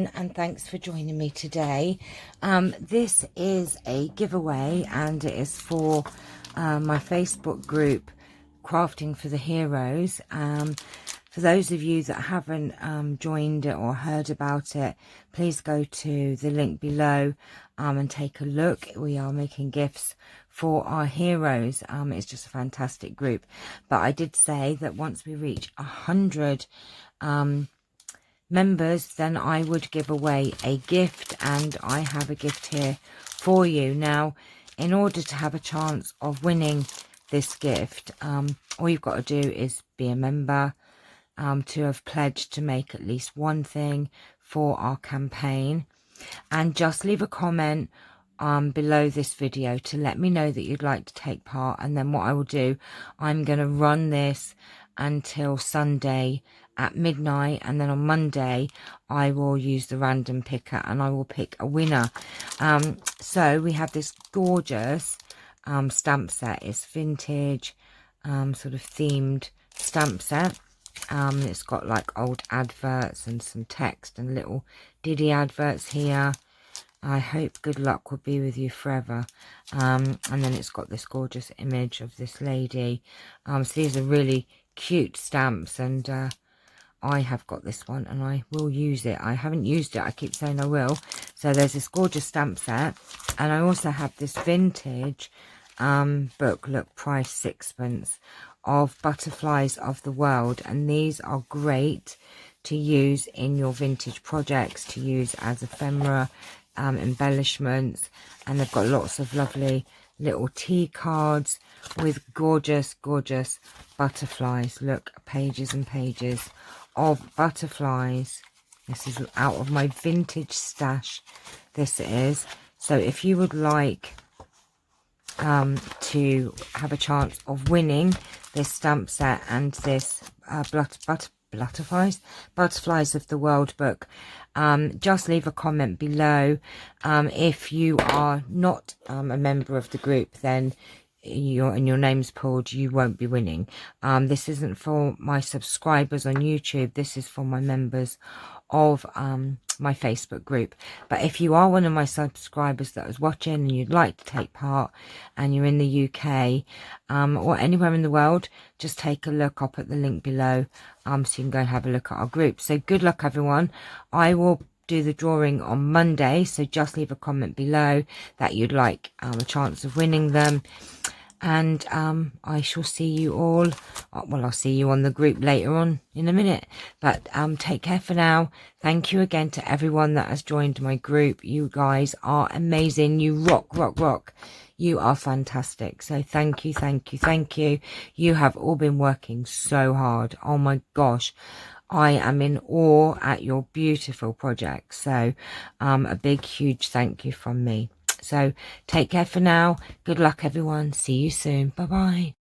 everyone, and thanks for joining me today. This is a giveaway, and it is for my Facebook group Crafting for the Heroes. For those of you that haven't joined it or heard about it, please go to the link below and take a look. We are making gifts for our heroes. It's just a fantastic group. But I did say that once we reach 100 members, then I would give away a gift, and I have a gift here for you. Now, in order to have a chance of winning this gift, all you've got to do is be a member, to have pledged to make at least one thing for our campaign, and just leave a comment below this video to let me know that you'd like to take part. And then what I will do, I'm going to run this until Sunday at midnight, and then on Monday I will use the random picker and I will pick a winner. So we have this gorgeous stamp set. It's vintage sort of themed stamp set. It's got like old adverts and some text and little diddy adverts here. I hope good luck will be with you forever. And then it's got this gorgeous image of this lady. So these are really cute stamps, and I have got this one and I will use it. I haven't used it, I keep saying I will. So there's this gorgeous stamp set, and I also have this vintage book, look, price sixpence, of butterflies of the world. And these are great to use in your vintage projects, to use as ephemera, embellishments. And they've got lots of lovely little tea cards with gorgeous butterflies. Look, pages and pages of butterflies. This is out of my vintage stash, this is. So if you would like to have a chance of winning this stamp set and this butterflies of the world book, just leave a comment below. If you are not a member of the group, then your name's pulled, you won't be winning. This isn't for my subscribers on YouTube, this is for my members of my Facebook group. But if you are one of my subscribers that was watching and you'd like to take part, and you're in the UK or anywhere in the world, just take a look. I'll put the link below so you can go and have a look at our group. So good luck, everyone. I will do the drawing on Monday, so just leave a comment below that you'd like a chance of winning them. And I shall see you all, well, I'll see you on the group later on in a minute. But take care for now. Thank you again to everyone that has joined my group. You guys are amazing. You rock. You are fantastic. So thank you. You have all been working so hard. Oh my gosh. I am in awe at your beautiful projects. So a big, huge thank you from me. So take care for now. Good luck, everyone. See you soon. Bye-bye.